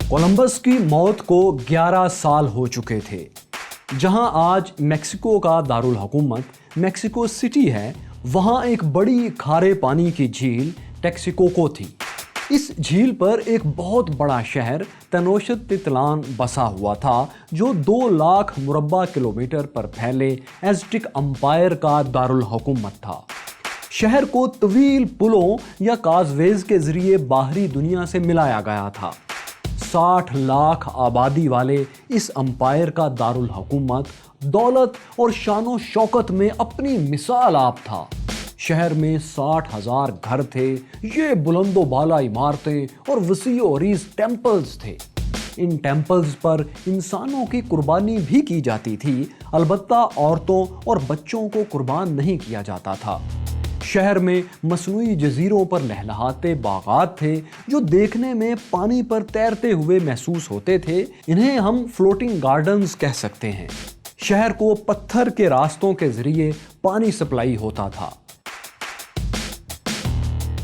Columbus کی موت کو 11 سال ہو چکے تھے۔ جہاں آج میکسیکو کا دارالحکومت میکسیکو سٹی ہے، وہاں ایک بڑی کھارے پانی کی جھیل ٹیکسیکوکو تھی۔ اس جھیل پر ایک بہت بڑا شہر تینوشتتلان بسا ہوا تھا، جو 2 لاکھ مربع کلومیٹر پر پھیلے ایزٹک امپائر کا دارالحکومت تھا۔ شہر کو طویل پلوں یا کازویز کے ذریعے باہری دنیا سے ملایا گیا تھا۔ 60 لاکھ آبادی والے اس امپائر کا دارالحکومت دولت اور شان و شوکت میں اپنی مثال آپ تھا۔ شہر میں 60,000 گھر تھے، یہ بلند و بالا عمارتیں اور وسیع و عریض ٹیمپلز تھے۔ ان ٹیمپلز پر انسانوں کی قربانی بھی کی جاتی تھی، البتہ عورتوں اور بچوں کو قربان نہیں کیا جاتا تھا۔ شہر میں مصنوعی جزیروں پر لہلہاتے باغات تھے جو دیکھنے میں پانی پر تیرتے ہوئے محسوس ہوتے تھے، انہیں ہم فلوٹنگ گارڈنز کہہ سکتے ہیں۔ شہر کو پتھر کے راستوں کے ذریعے پانی سپلائی ہوتا تھا۔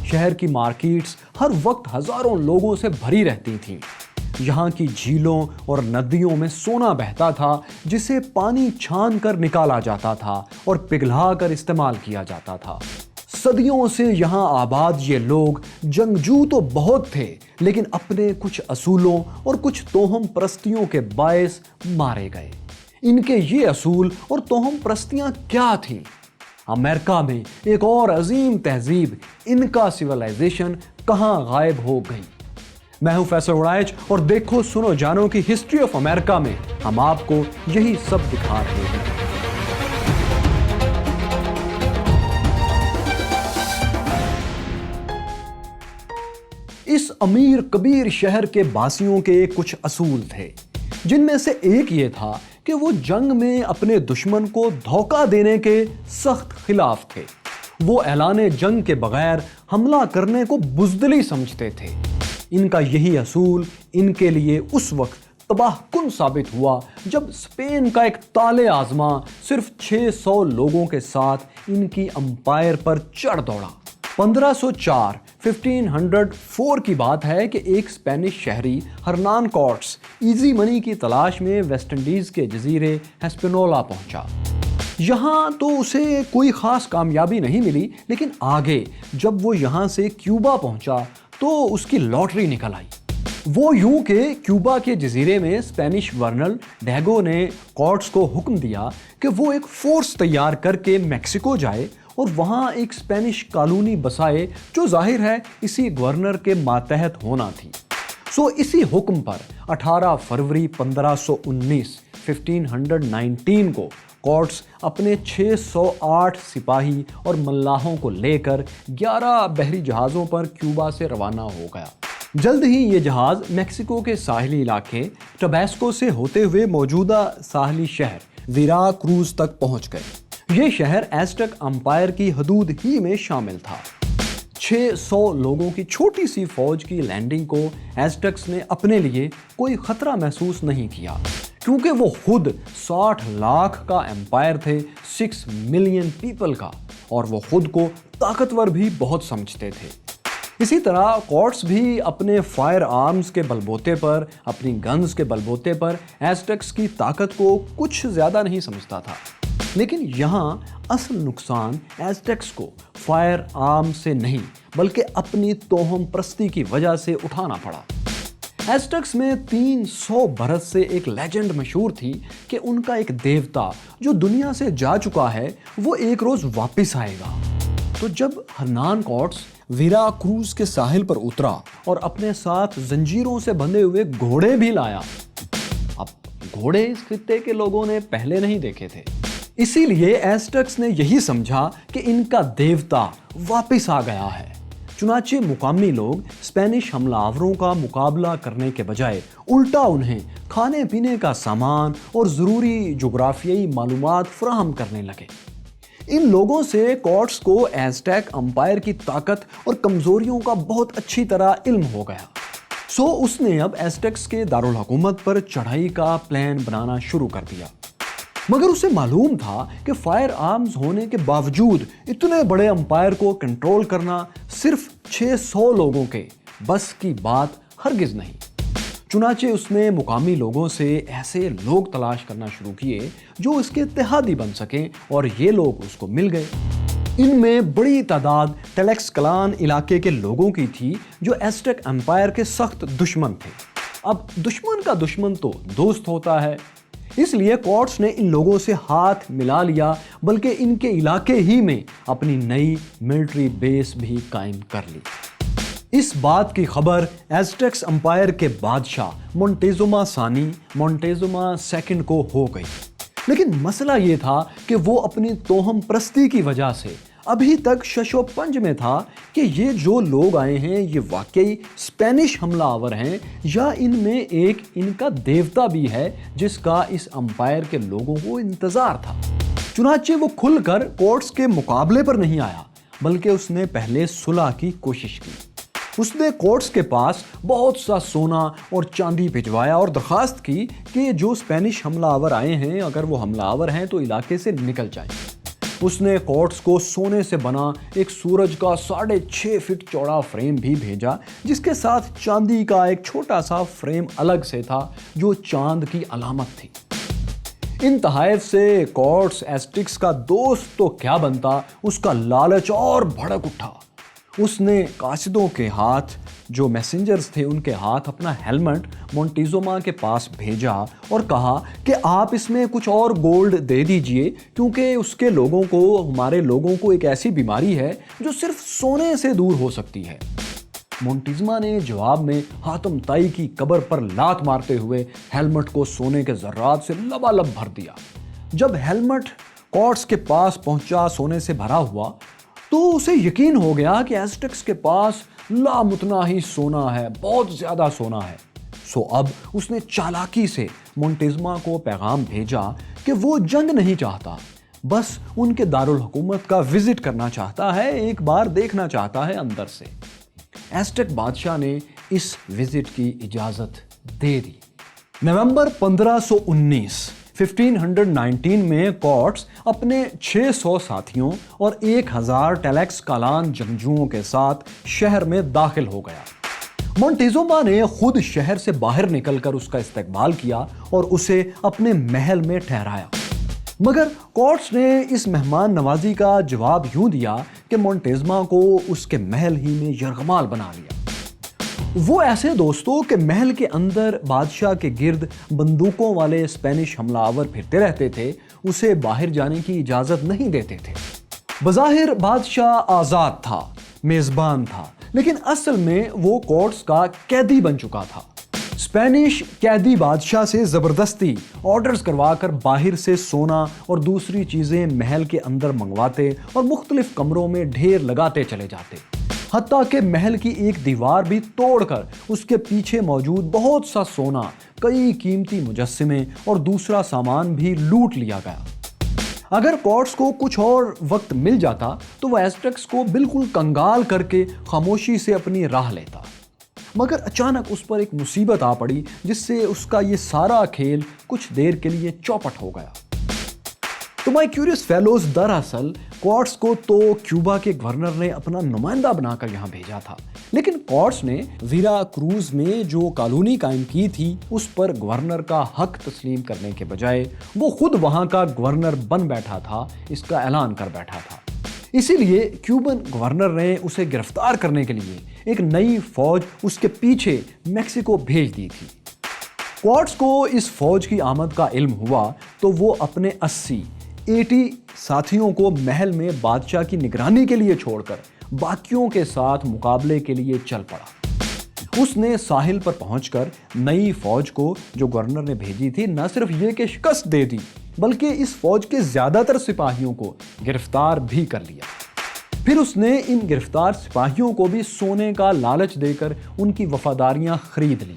شہر کی مارکیٹس ہر وقت ہزاروں لوگوں سے بھری رہتی تھیں۔ یہاں کی جھیلوں اور ندیوں میں سونا بہتا تھا، جسے پانی چھان کر نکالا جاتا تھا اور پگھلا کر استعمال کیا جاتا تھا۔ صدیوں سے یہاں آباد یہ لوگ جنگجو تو بہت تھے، لیکن اپنے کچھ اصولوں اور کچھ توہم پرستیوں کے باعث مارے گئے۔ ان کے یہ اصول اور توہم پرستیاں کیا تھیں؟ امریکہ میں ایک اور عظیم تہذیب انکا سویلائزیشن کہاں غائب ہو گئی؟ میں ہوں فیصل وڑائچ اور دیکھو سنو جانو کی ہسٹری آف امریکہ میں ہم آپ کو یہی سب دکھا رہے ہیں۔ اس امیر کبیر شہر کے باسیوں کے کچھ اصول تھے، جن میں سے ایک یہ تھا کہ وہ جنگ میں اپنے دشمن کو دھوکہ دینے کے سخت خلاف تھے۔ وہ اعلان جنگ کے بغیر حملہ کرنے کو بزدلی سمجھتے تھے۔ ان کا یہی اصول ان کے لیے اس وقت تباہ کن ثابت ہوا جب اسپین کا ایک طالع آزما صرف 600 لوگوں کے ساتھ ان کی امپائر پر چڑھ دوڑا۔ 1504 کی بات ہے کہ ایک اسپینش شہری ہرنان کورٹس ایزی منی کی تلاش میں ویسٹ انڈیز کے جزیرے ہسپینولا پہنچا۔ یہاں تو اسے کوئی خاص کامیابی نہیں ملی، لیکن آگے جب وہ یہاں سے کیوبا پہنچا تو اس کی لاٹری نکل آئی۔ وہ یوں کہ کیوبا کے جزیرے میں اسپینش ورنل ڈیگو نے کورٹس کو حکم دیا کہ وہ ایک فورس تیار کر کے میکسیکو جائے اور وہاں ایک اسپینش کالونی بسائے، جو ظاہر ہے اسی گورنر کے ماتحت ہونا تھی۔ اسی حکم پر 18 فروری 1519 کو کورٹس اپنے 608 سپاہی اور ملاحوں کو لے کر 11 بحری جہازوں پر کیوبا سے روانہ ہو گیا۔ جلد ہی یہ جہاز میکسیکو کے ساحلی علاقے ٹباسکو سے ہوتے ہوئے موجودہ ساحلی شہر ویرا کروز تک پہنچ گئے۔ یہ شہر ایزٹک امپائر کی حدود ہی میں شامل تھا۔ 600 لوگوں کی چھوٹی سی فوج کی لینڈنگ کو ایزٹکس نے اپنے لیے کوئی خطرہ محسوس نہیں کیا، کیونکہ وہ خود 60 لاکھ کا امپائر تھے، 6 ملین پیپل کا، اور وہ خود کو طاقتور بھی بہت سمجھتے تھے۔ اسی طرح کورٹس بھی اپنے فائر آرمز کے بلبوتے پر، اپنی گنز کے بلبوتے پر ایزٹکس کی طاقت کو کچھ زیادہ نہیں سمجھتا تھا۔ لیکن یہاں اصل نقصان ایزٹکس کو فائر آرم سے نہیں بلکہ اپنی توہم پرستی کی وجہ سے اٹھانا پڑا۔ ایزٹکس میں 300 برس سے ایک لیجنڈ مشہور تھی کہ ان کا ایک دیوتا جو دنیا سے جا چکا ہے وہ ایک روز واپس آئے گا۔ تو جب ہرنان کورٹس ویرا کروز کے ساحل پر اترا اور اپنے ساتھ زنجیروں سے بندھے ہوئے گھوڑے بھی لایا، اب گھوڑے اس خطے کے لوگوں نے پہلے نہیں دیکھے تھے، اسی لیے ایزٹکس نے یہی سمجھا کہ ان کا دیوتا واپس آ گیا ہے۔ چنانچہ مقامی لوگ اسپینش حملہ آوروں کا مقابلہ کرنے کے بجائے الٹا انہیں کھانے پینے کا سامان اور ضروری جغرافیائی معلومات فراہم کرنے لگے۔ ان لوگوں سے کورٹس کو ایزٹیک امپائر کی طاقت اور کمزوریوں کا بہت اچھی طرح علم ہو گیا۔ اس نے اب ایزٹکس کے دارالحکومت پر چڑھائی کا پلان بنانا شروع کر دیا، مگر اسے معلوم تھا کہ فائر آرمز ہونے کے باوجود اتنے بڑے امپائر کو کنٹرول کرنا صرف 600 لوگوں کے بس کی بات ہرگز نہیں۔ چنانچہ اس نے مقامی لوگوں سے ایسے لوگ تلاش کرنا شروع کیے جو اس کے اتحادی بن سکیں، اور یہ لوگ اس کو مل گئے۔ ان میں بڑی تعداد ٹلیکسکلان علاقے کے لوگوں کی تھی جو ایزٹیک امپائر کے سخت دشمن تھے۔ اب دشمن کا دشمن تو دوست ہوتا ہے، اس لیے کورٹس نے ان لوگوں سے ہاتھ ملا لیا، بلکہ ان کے علاقے ہی میں اپنی نئی ملٹری بیس بھی قائم کر لی۔ اس بات کی خبر ایزٹیکس امپائر کے بادشاہ مونٹیزوما ثانی مونٹیزوما سیکنڈ کو ہو گئی، لیکن مسئلہ یہ تھا کہ وہ اپنی توہم پرستی کی وجہ سے ابھی تک شش و پنج میں تھا کہ یہ جو لوگ آئے ہیں یہ واقعی اسپینش حملہ آور ہیں یا ان میں ایک ان کا دیوتا بھی ہے جس کا اس امپائر کے لوگوں کو انتظار تھا۔ چنانچہ وہ کھل کر کورٹس کے مقابلے پر نہیں آیا، بلکہ اس نے پہلے صلح کی کوشش کی۔ اس نے کورٹس کے پاس بہت سا سونا اور چاندی بھجوایا اور درخواست کی کہ جو اسپینش حملہ آور آئے ہیں اگر وہ حملہ آور ہیں تو علاقے سے نکل جائیں۔ اس نے کورٹس کو سونے سے بنا ایک سورج کا 6.5 فٹ چوڑا فریم بھی بھیجا، جس کے ساتھ چاندی کا ایک چھوٹا سا فریم الگ سے تھا جو چاند کی علامت تھی۔ ان تحائف سے کورٹس ایزٹیکس کا دوست تو کیا بنتا، اس کا لالچ اور بھڑک اٹھا۔ اس نے قاصدوں کے ہاتھ، جو میسنجرز تھے ان کے ہاتھ، اپنا ہیلمٹ مونٹیزوما کے پاس بھیجا اور کہا کہ آپ اس میں کچھ اور گولڈ دے دیجئے، کیونکہ اس کے لوگوں کو، ہمارے لوگوں کو ایک ایسی بیماری ہے جو صرف سونے سے دور ہو سکتی ہے۔ مونٹیزوما نے جواب میں حاتم طائی کی قبر پر لات مارتے ہوئے ہیلمٹ کو سونے کے ذرات سے لبالب بھر دیا۔ جب ہیلمٹ کورٹس کے پاس پہنچا سونے سے بھرا ہوا تو اسے یقین ہو گیا کہ ایزٹیکس کے پاس لامتناہی سونا ہے، بہت زیادہ سونا ہے۔ اب اس نے چالاکی سے مونٹیزوما کو پیغام بھیجا کہ وہ جنگ نہیں چاہتا، بس ان کے دارالحکومت کا وزٹ کرنا چاہتا ہے، ایک بار دیکھنا چاہتا ہے اندر سے۔ ایزٹیک بادشاہ نے اس وزٹ کی اجازت دے دی۔ نومبر 1519 میں کورٹس اپنے 600 ساتھیوں اور 1000 ٹلیکسکلان جنگجوؤں کے ساتھ شہر میں داخل ہو گیا۔ مونٹیزوما نے خود شہر سے باہر نکل کر اس کا استقبال کیا اور اسے اپنے محل میں ٹھہرایا، مگر کورٹس نے اس مہمان نوازی کا جواب یوں دیا کہ مونٹیزوما کو اس کے محل ہی میں یرغمال بنا لیا۔ وہ ایسے دوستوں کہ محل کے اندر بادشاہ کے گرد بندوقوں والے اسپینش حملہ آور پھرتے رہتے تھے، اسے باہر جانے کی اجازت نہیں دیتے تھے۔ بظاہر بادشاہ آزاد تھا، میزبان تھا، لیکن اصل میں وہ کورٹس کا قیدی بن چکا تھا۔ اسپینش قیدی بادشاہ سے زبردستی آرڈرز کروا کر باہر سے سونا اور دوسری چیزیں محل کے اندر منگواتے اور مختلف کمروں میں ڈھیر لگاتے چلے جاتے، حتیٰ کہ محل کی ایک دیوار بھی توڑ کر اس کے پیچھے موجود بہت سا سونا، کئی قیمتی مجسمے اور دوسرا سامان بھی لوٹ لیا گیا۔ اگر کورٹس کو کچھ اور وقت مل جاتا تو وہ ایزٹیکس کو بالکل کنگال کر کے خاموشی سے اپنی راہ لیتا، مگر اچانک اس پر ایک مصیبت آ پڑی جس سے اس کا یہ سارا کھیل کچھ دیر کے لیے چوپٹ ہو گیا۔ تو مائی کیوریس فیلوز، دراصل کورٹس کو تو کیوبا کے گورنر نے اپنا نمائندہ بنا کر یہاں بھیجا تھا، لیکن کورٹس نے ویرا کروز میں جو کالونی قائم کی تھی اس پر گورنر کا حق تسلیم کرنے کے بجائے وہ خود وہاں کا گورنر بن بیٹھا تھا، اس کا اعلان کر بیٹھا تھا۔ اسی لیے کیوبن گورنر نے اسے گرفتار کرنے کے لیے ایک نئی فوج اس کے پیچھے میکسیکو بھیج دی تھی۔ کورٹس کو اس فوج کی آمد کا علم ہوا تو وہ اپنے 80 ساتھیوں کو محل میں بادشاہ کی نگرانی کے لیے چھوڑ کر باقیوں کے ساتھ مقابلے کے لیے چل پڑا۔ اس نے ساحل پر پہنچ کر نئی فوج کو جو گورنر نے بھیجی تھی نہ صرف یہ کہ شکست دے دی، بلکہ اس فوج کے زیادہ تر سپاہیوں کو گرفتار بھی کر لیا۔ پھر اس نے ان گرفتار سپاہیوں کو بھی سونے کا لالچ دے کر ان کی وفاداریاں خرید لی۔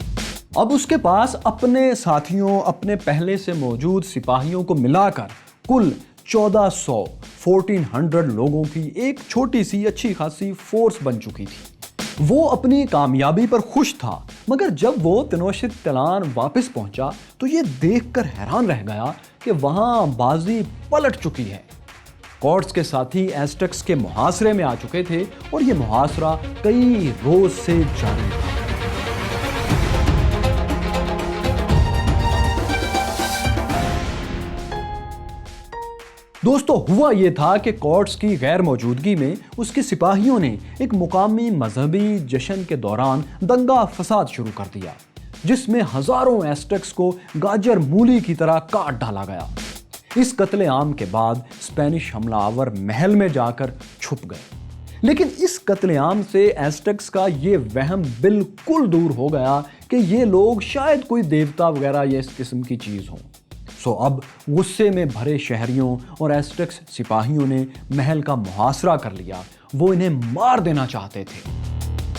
اب اس کے پاس اپنے ساتھیوں، اپنے پہلے سے موجود سپاہیوں کو ملا کر کل 1400 لوگوں کی ایک چھوٹی سی اچھی خاصی فورس بن چکی تھی۔ وہ اپنی کامیابی پر خوش تھا، مگر جب وہ تنوشتلان واپس پہنچا تو یہ دیکھ کر حیران رہ گیا کہ وہاں بازی پلٹ چکی ہے۔ کورٹس کے ساتھی ایزٹیکس کے محاصرے میں آ چکے تھے اور یہ محاصرہ کئی روز سے جاری تھا۔ دوستو ہوا یہ تھا کہ کورٹس کی غیر موجودگی میں اس کے سپاہیوں نے ایک مقامی مذہبی جشن کے دوران دنگا فساد شروع کر دیا، جس میں ہزاروں ایزٹیکس کو گاجر مولی کی طرح کاٹ ڈالا گیا۔ اس قتل عام کے بعد اسپینش حملہ آور محل میں جا کر چھپ گئے، لیکن اس قتل عام سے ایزٹیکس کا یہ وہم بالکل دور ہو گیا کہ یہ لوگ شاید کوئی دیوتا وغیرہ یا اس قسم کی چیز ہوں۔ اب غصے میں بھرے شہریوں اور ایزٹیکس سپاہیوں نے محل کا محاصرہ کر لیا، وہ انہیں مار دینا چاہتے تھے۔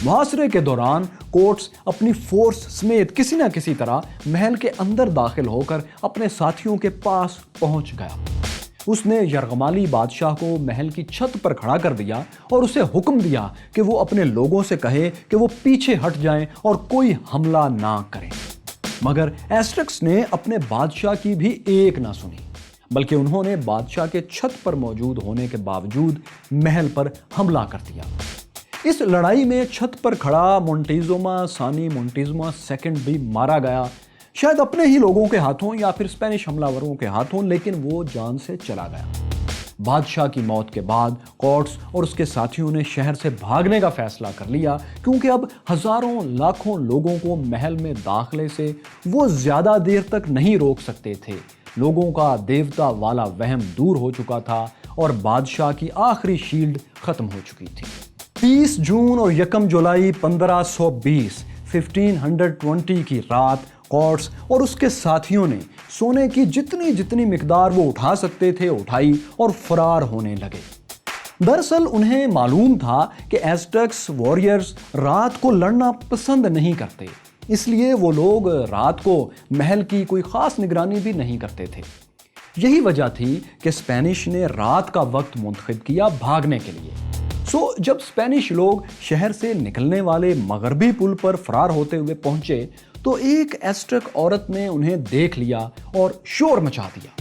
محاصرے کے دوران کورٹس اپنی فورس سمیت کسی نہ کسی طرح محل کے اندر داخل ہو کر اپنے ساتھیوں کے پاس پہنچ گیا۔ اس نے یرغمالی بادشاہ کو محل کی چھت پر کھڑا کر دیا اور اسے حکم دیا کہ وہ اپنے لوگوں سے کہے کہ وہ پیچھے ہٹ جائیں اور کوئی حملہ نہ کریں، مگر ایزٹیکس نے اپنے بادشاہ کی بھی ایک نہ سنی، بلکہ انہوں نے بادشاہ کے چھت پر موجود ہونے کے باوجود محل پر حملہ کر دیا۔ اس لڑائی میں چھت پر کھڑا مونٹیزوما ثانی مونٹیزوما سیکنڈ بھی مارا گیا، شاید اپنے ہی لوگوں کے ہاتھوں یا پھر اسپینش حملہ وروں کے ہاتھوں، لیکن وہ جان سے چلا گیا۔ بادشاہ کی موت کے بعد کورٹس اور اس کے ساتھیوں نے شہر سے بھاگنے کا فیصلہ کر لیا، کیونکہ اب ہزاروں لاکھوں لوگوں کو محل میں داخلے سے وہ زیادہ دیر تک نہیں روک سکتے تھے۔ لوگوں کا دیوتا والا وہم دور ہو چکا تھا اور بادشاہ کی آخری شیلڈ ختم ہو چکی تھی۔ 30 جون اور 1 جولائی 1520 کی رات کورٹس اور اس کے ساتھیوں نے سونے کی جتنی مقدار وہ اٹھا سکتے تھے اٹھائی اور فرار ہونے لگے۔ دراصل انہیں معلوم تھا کہ ایزٹیکس واریئرز رات کو لڑنا پسند نہیں کرتے، اس لیے وہ لوگ رات کو محل کی کوئی خاص نگرانی بھی نہیں کرتے تھے۔ یہی وجہ تھی کہ اسپینش نے رات کا وقت منتخب کیا بھاگنے کے لیے۔ جب اسپینش لوگ شہر سے نکلنے والے مغربی پل پر فرار ہوتے ہوئے پہنچے تو ایک ایزٹیک عورت نے انہیں دیکھ لیا اور شور مچا دیا۔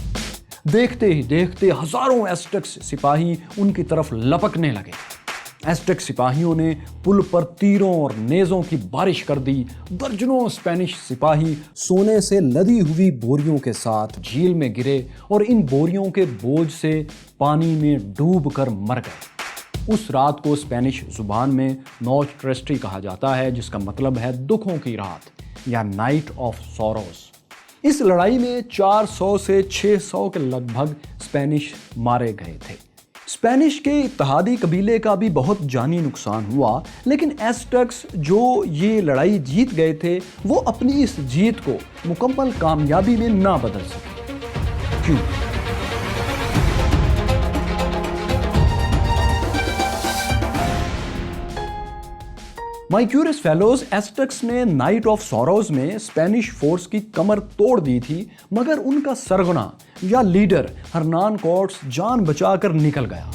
دیکھتے ہی دیکھتے ہزاروں ایزٹیکس سپاہی ان کی طرف لپکنے لگے۔ ایزٹیک سپاہیوں نے پل پر تیروں اور نیزوں کی بارش کر دی۔ درجنوں اسپینش سپاہی سونے سے لدی ہوئی بوریوں کے ساتھ جھیل میں گرے اور ان بوریوں کے بوجھ سے پانی میں ڈوب کر مر گئے۔ اس رات کو اسپینش زبان میں نوچ ٹریسٹی کہا جاتا ہے، جس کا مطلب ہے دکھوں کی رات یا نائٹ آف سوروز۔ اس لڑائی میں 400 سے 600 کے لگ بھگ اسپینش مارے گئے تھے۔ اسپینش کے اتحادی قبیلے کا بھی بہت جانی نقصان ہوا، لیکن ایزٹیکس جو یہ لڑائی جیت گئے تھے وہ اپنی اس جیت کو مکمل کامیابی میں نہ بدل سکے۔ کیوں؟ مائی کیورس فیلوز، ایزٹیکس نے نائٹ آف سوروز میں اسپینش فورس کی کمر توڑ دی تھی، مگر ان کا سرغنہ یا لیڈر ہرنان کورٹس جان بچا کر نکل گیا۔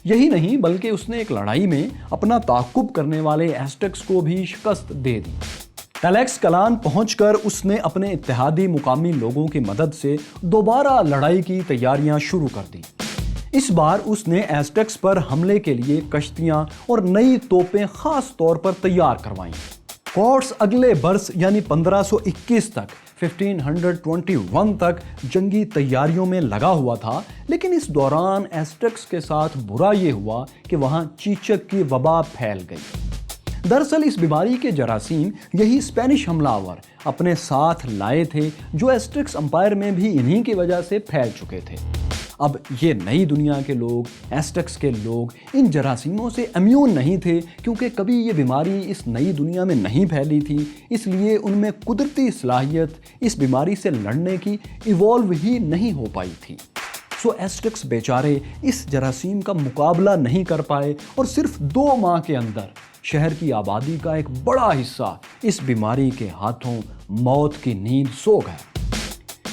یہی نہیں بلکہ اس نے ایک لڑائی میں اپنا تعاقب کرنے والے ایزٹیکس کو بھی شکست دے دی۔ ٹیلیکس کلان پہنچ کر اس نے اپنے اتحادی مقامی لوگوں کی مدد سے دوبارہ لڑائی کی تیاریاں شروع کر دی۔ اس بار اس نے ایزٹیکس پر حملے کے لیے کشتیاں اور نئی توپیں خاص طور پر تیار کروائیں۔ کورٹس اگلے برس یعنی 1521 تک 1521 تک جنگی تیاریوں میں لگا ہوا تھا، لیکن اس دوران ایزٹیکس کے ساتھ برا یہ ہوا کہ وہاں چیچک کی وبا پھیل گئی۔ دراصل اس بیماری کے جراثیم یہی اسپینش حملہ آور اپنے ساتھ لائے تھے، جو ایزٹیکس امپائر میں بھی انہی کی وجہ سے پھیل چکے تھے۔ اب یہ نئی دنیا کے لوگ، ایزٹیکس کے لوگ ان جراثیموں سے امیون نہیں تھے، کیونکہ کبھی یہ بیماری اس نئی دنیا میں نہیں پھیلی تھی، اس لیے ان میں قدرتی صلاحیت اس بیماری سے لڑنے کی ایوالو ہی نہیں ہو پائی تھی۔ ایزٹیکس بیچارے اس جراثیم کا مقابلہ نہیں کر پائے اور صرف 2 ماہ کے اندر شہر کی آبادی کا ایک بڑا حصہ اس بیماری کے ہاتھوں موت کی نیند سو گیا۔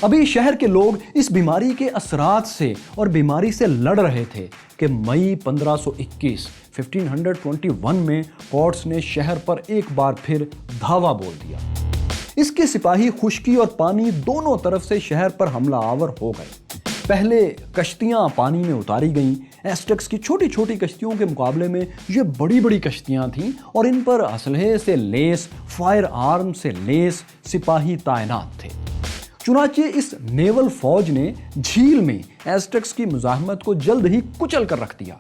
ابھی شہر کے لوگ اس بیماری کے اثرات سے اور بیماری سے لڑ رہے تھے کہ مئی 1521 میں کورٹس نے شہر پر ایک بار پھر دھاوا بول دیا۔ اس کے سپاہی خشکی اور پانی دونوں طرف سے شہر پر حملہ آور ہو گئے۔ پہلے کشتیاں پانی میں اتاری گئیں۔ ایزٹیکس کی چھوٹی چھوٹی کشتیوں کے مقابلے میں یہ بڑی بڑی کشتیاں تھیں اور ان پر اسلحے سے لیس، فائر آرم سے لیس سپاہی تعینات تھے۔ چنانچہ اس نیول فوج نے جھیل میں ایزٹیکس کی مزاحمت کو جلد ہی کچل کر رکھ دیا۔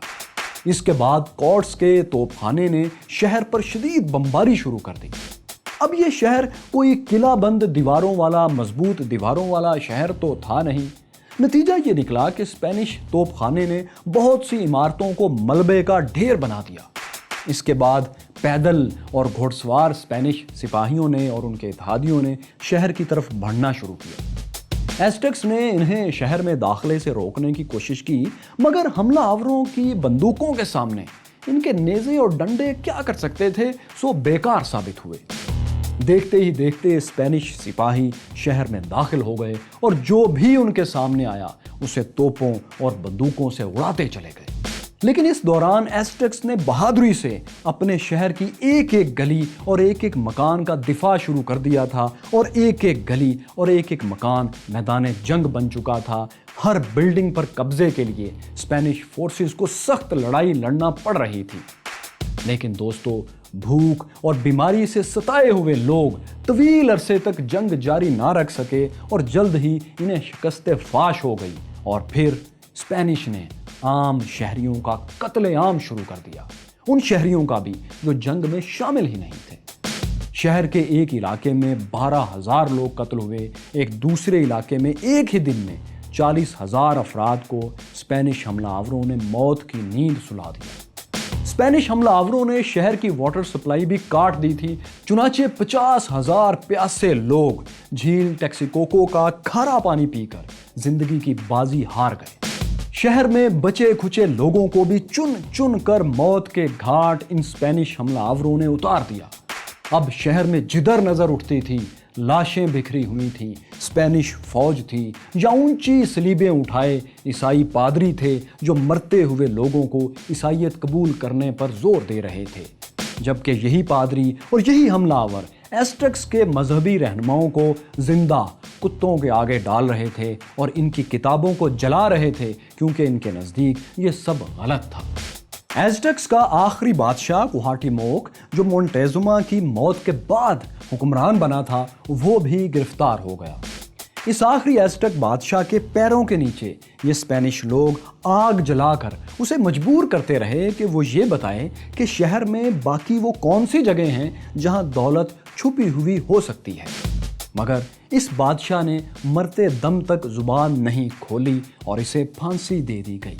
اس کے بعد کورٹس کے توپ خانے نے شہر پر شدید بمباری شروع کر دی۔ اب یہ شہر کوئی قلعہ بند دیواروں والا مضبوط دیواروں والا شہر تو تھا نہیں۔ نتیجہ یہ نکلا کہ اسپینش توپ خانے نے بہت سی عمارتوں کو ملبے کا ڈھیر بنا دیا۔ اس کے بعد پیدل اور گھوڑ سوار اسپینش سپاہیوں نے اور ان کے اتحادیوں نے شہر کی طرف بڑھنا شروع کیا۔ ایزٹیکس نے انہیں شہر میں داخلے سے روکنے کی کوشش کی، مگر حملہ آوروں کی بندوقوں کے سامنے ان کے نیزے اور ڈنڈے کیا کر سکتے تھے، سو بیکار ثابت ہوئے۔ دیکھتے ہی دیکھتے اسپینش سپاہی شہر میں داخل ہو گئے اور جو بھی ان کے سامنے آیا اسے توپوں اور بندوقوں سے اڑاتے چلے گئے۔ لیکن اس دوران ایزٹیکس نے بہادری سے اپنے شہر کی ایک ایک گلی اور ایک ایک مکان کا دفاع شروع کر دیا تھا، اور ایک ایک گلی اور ایک ایک مکان میدان جنگ بن چکا تھا۔ ہر بلڈنگ پر قبضے کے لیے اسپینش فورسز کو سخت لڑائی لڑنا پڑ رہی تھی۔ لیکن دوستو، بھوک اور بیماری سے ستائے ہوئے لوگ طویل عرصے تک جنگ جاری نہ رکھ سکے اور جلد ہی انہیں شکست فاش ہو گئی، اور پھر اسپینش نے عام شہریوں کا قتل عام شروع کر دیا، ان شہریوں کا بھی جو جنگ میں شامل ہی نہیں تھے۔ شہر کے ایک علاقے میں 12,000 لوگ قتل ہوئے، ایک دوسرے علاقے میں ایک ہی دن میں 40,000 افراد کو اسپینش حملہ آوروں نے موت کی نیند سلا دیا۔ اسپینش حملہ آوروں نے شہر کی واٹر سپلائی بھی کاٹ دی تھی، چنانچہ 50,000 پیاسے لوگ جھیل ٹیکسیکوکو کا کھارا پانی پی کر زندگی کی بازی ہار گئے۔ شہر میں بچے کھچے لوگوں کو بھی چن چن کر موت کے گھاٹ ان اسپینش حملہ آوروں نے اتار دیا۔ اب شہر میں جدھر نظر اٹھتی تھی لاشیں بکھری ہوئی تھیں، اسپینش فوج تھی، یا اونچی صلیبیں اٹھائے عیسائی پادری تھے جو مرتے ہوئے لوگوں کو عیسائیت قبول کرنے پر زور دے رہے تھے، جبکہ یہی پادری اور یہی حملہ آور ایزٹیکس کے مذہبی رہنماؤں کو زندہ کتوں کے آگے ڈال رہے تھے اور ان کی کتابوں کو جلا رہے تھے، کیونکہ ان کے نزدیک یہ سب غلط تھا۔ ایزٹیکس کا آخری بادشاہ کوہاٹیموک، جو مونٹیزوما کی موت کے بعد حکمران بنا تھا، وہ بھی گرفتار ہو گیا۔ اس آخری ایزٹیک بادشاہ کے پیروں کے نیچے یہ اسپینش لوگ آگ جلا کر اسے مجبور کرتے رہے کہ وہ یہ بتائے کہ شہر میں باقی وہ کون سی جگہ ہیں جہاں دولت چھپی ہوئی ہو سکتی ہے، مگر اس بادشاہ نے مرتے دم تک زبان نہیں کھولی اور اسے پھانسی دے دی گئی۔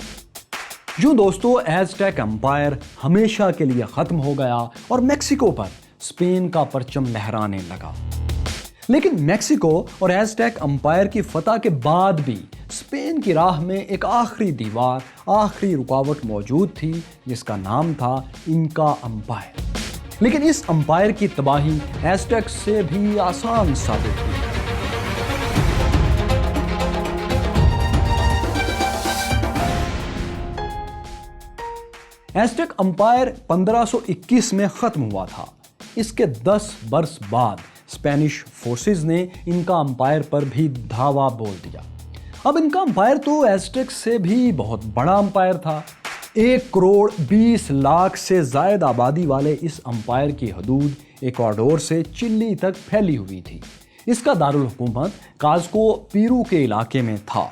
یوں دوستو، ایزٹیک امپائر ہمیشہ کے لیے ختم ہو گیا اور میکسیکو پر اسپین کا پرچم لہرانے لگا۔ لیکن میکسیکو اور ایزٹیک امپائر کی فتح کے بعد بھی اسپین کی راہ میں ایک آخری دیوار، آخری رکاوٹ موجود تھی، جس کا نام تھا انکا امپائر۔ لیکن اس امپائر کی تباہی ایزٹیک سے بھی آسان ثابت ہوئی۔ ایزٹیک امپائر 1521 میں ختم ہوا تھا۔ اس کے 10 برس بعد اسپینش فورسز نے انکا امپائر پر بھی دھاوا بول دیا۔ اب انکا امپائر تو ایزٹیک سے بھی بہت بڑا امپائر تھا۔ 1,20,00,000 سے زائد آبادی والے اس امپائر کی حدود ایکواڈور سے چلی تک پھیلی ہوئی تھی۔ اس کا دارالحکومت کازکو پیرو کے علاقے میں تھا۔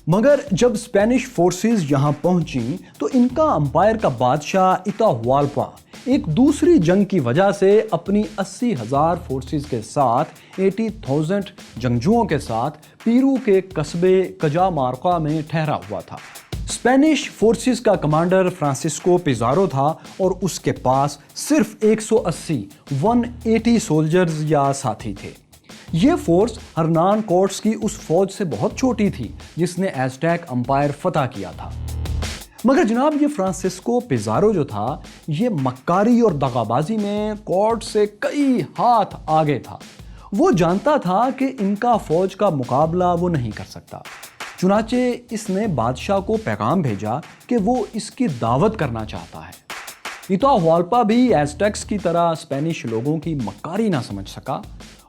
مگر جب اسپینش فورسز یہاں پہنچیں تو انکا امپائر کا بادشاہ ایتاہوالپا ایک دوسری جنگ کی وجہ سے اپنی 80,000 فورسز کے ساتھ 80,000 جنگجوؤں کے ساتھ پیرو کے قصبے کجامارکا میں ٹھہرا ہوا تھا۔ اسپینش فورسز کا کمانڈر فرانسسکو پیزارو تھا اور اس کے پاس صرف 180 سولجرز یا ساتھی تھے۔ یہ فورس ہرنان کورٹس کی اس فوج سے بہت چھوٹی تھی جس نے ایزٹیک امپائر فتح کیا تھا۔ مگر جناب، یہ فرانسسکو پیزارو جو تھا، یہ مکاری اور دغابازی میں کورٹ سے کئی ہاتھ آگے تھا۔ وہ جانتا تھا کہ ان کا فوج کا مقابلہ وہ نہیں کر سکتا، چنانچہ اس نے بادشاہ کو پیغام بھیجا کہ وہ اس کی دعوت کرنا چاہتا ہے۔ ایتاہوالپا بھی ایزٹیکس کی طرح اسپینش لوگوں کی مکاری نہ سمجھ سکا۔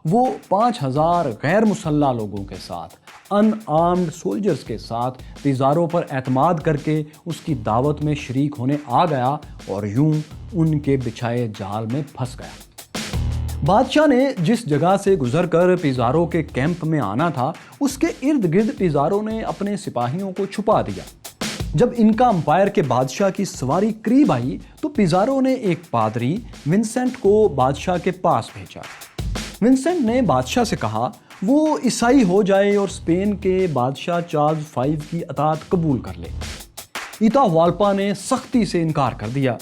وہ 5,000 غیر مسلح لوگوں کے ساتھ، ان آرمڈ سولجرز کے ساتھ پیزارو پر اعتماد کر کے اس کی دعوت میں شریک ہونے آ گیا اور یوں ان کے بچھائے جال میں پھنس گیا۔ بادشاہ نے جس جگہ سے گزر کر پیزارو کے کیمپ میں آنا تھا اس کے ارد گرد پیزارو نے اپنے سپاہیوں کو چھپا دیا۔ جب انکا امپائر کے بادشاہ کی سواری قریب آئی تو پیزارو نے ایک پادری ونسنٹ کو بادشاہ کے پاس بھیجا۔ ونسنٹ نے بادشاہ سے کہا وہ عیسائی ہو جائے اور اسپین کے بادشاہ چارلز V کی اطاعت قبول کر لے۔ ایتاوالپا نے سختی سے انکار کر دیا۔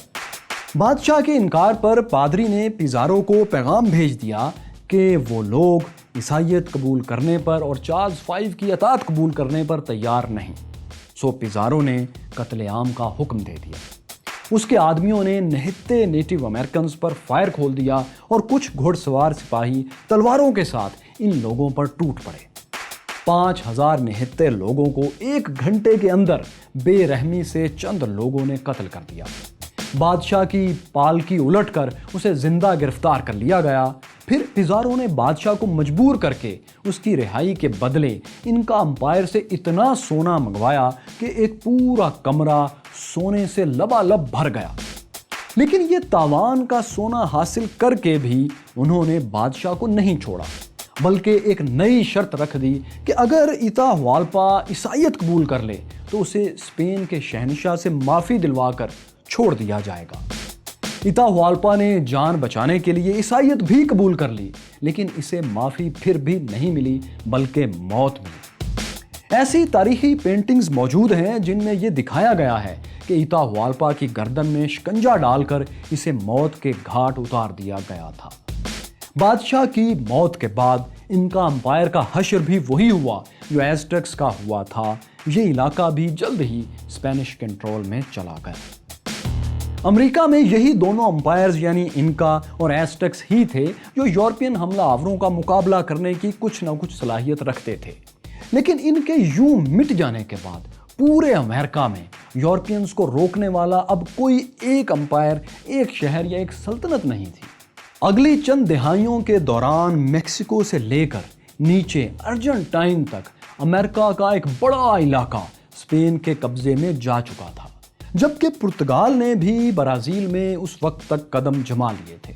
بادشاہ کے انکار پر پادری نے پیزارو کو پیغام بھیج دیا کہ وہ لوگ عیسائیت قبول کرنے پر اور چارلز V کی اطاعت قبول کرنے پر تیار نہیں۔ سو پیزارو نے قتل عام کا حکم دے دیا۔ اس کے آدمیوں نے نہتے نیٹو امریکنز پر فائر کھول دیا اور کچھ گھڑ سوار سپاہی تلواروں کے ساتھ ان لوگوں پر ٹوٹ پڑے۔ 5000 نہتے لوگوں کو 1 گھنٹے کے اندر بے رحمی سے چند لوگوں نے قتل کر دیا۔ بادشاہ کی پالکی الٹ کر اسے زندہ گرفتار کر لیا گیا۔ پھر پیزارو نے بادشاہ کو مجبور کر کے اس کی رہائی کے بدلے انکا امپائر سے اتنا سونا منگوایا کہ ایک پورا کمرہ سونے سے لبالب بھر گیا۔ لیکن یہ تاوان کا سونا حاصل کر کے بھی انہوں نے بادشاہ کو نہیں چھوڑا، بلکہ ایک نئی شرط رکھ دی کہ اگر ایتاوالپا عیسائیت قبول کر لے تو اسے اسپین کے شہنشاہ سے معافی دلوا کر چھوڑ دیا جائے گا۔ ایتاوالپا نے جان بچانے کے لیے عیسائیت بھی قبول کر لی، لیکن اسے معافی پھر بھی نہیں ملی بلکہ موت ملی۔ ایسی تاریخی پینٹنگز موجود ہیں جن میں یہ دکھایا گیا ہے کہ ایتاوالپا کی گردن میں شکنجا ڈال کر اسے موت کے گھاٹ اتار دیا گیا تھا۔ بادشاہ کی موت کے بعد انکا امپائر کا حشر بھی وہی ہوا جو ایزٹیکس کا ہوا تھا۔ یہ علاقہ بھی جلد ہی اسپینش کنٹرول میں چلا گیا۔ امریکہ میں یہی دونوں امپائرز یعنی انکا اور ایزٹیکس ہی تھے جو یورپین حملہ آوروں کا مقابلہ کرنے کی کچھ نہ کچھ صلاحیت رکھتے تھے۔ لیکن ان کے یوں مٹ جانے کے بعد پورے امریکہ میں یورپینز کو روکنے والا اب کوئی ایک امپائر، ایک شہر یا ایک سلطنت نہیں تھی۔ اگلی چند دہائیوں کے دوران میکسیکو سے لے کر نیچے ارجنٹائن تک امریکہ کا ایک بڑا علاقہ اسپین کے قبضے میں جا چکا تھا، جبکہ پرتگال نے بھی برازیل میں اس وقت تک قدم جما لیے تھے۔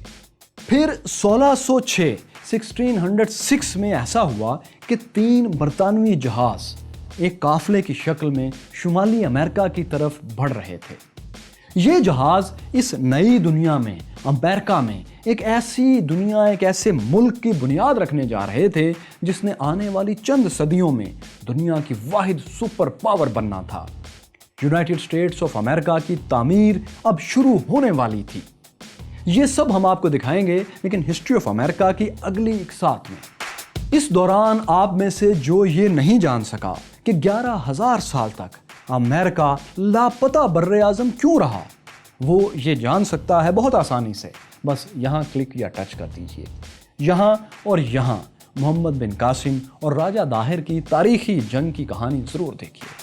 پھر 1606 میں ایسا ہوا کہ 3 برطانوی جہاز ایک قافلے کی شکل میں شمالی امریکہ کی طرف بڑھ رہے تھے۔ یہ جہاز اس نئی دنیا میں، امریکہ میں، ایک ایسے ملک کی بنیاد رکھنے جا رہے تھے جس نے آنے والی چند صدیوں میں دنیا کی واحد سپر پاور بننا تھا۔ یونائٹڈ اسٹیٹس آف امریکہ کی تعمیر اب شروع ہونے والی تھی۔ یہ سب ہم آپ کو دکھائیں گے لیکن ہسٹری آف امریکہ کی اگلی اقساط میں۔ اس دوران آپ میں سے جو یہ نہیں جان سکا کہ 11,000 سال تک امریکہ لاپتہ بر اعظم کیوں رہا، وہ یہ جان سکتا ہے بہت آسانی سے۔ بس یہاں کلک یا ٹچ کر دیجئے۔ یہاں اور یہاں محمد بن قاسم اور راجہ داہر کی تاریخی جنگ کی کہانی ضرور دیکھیے۔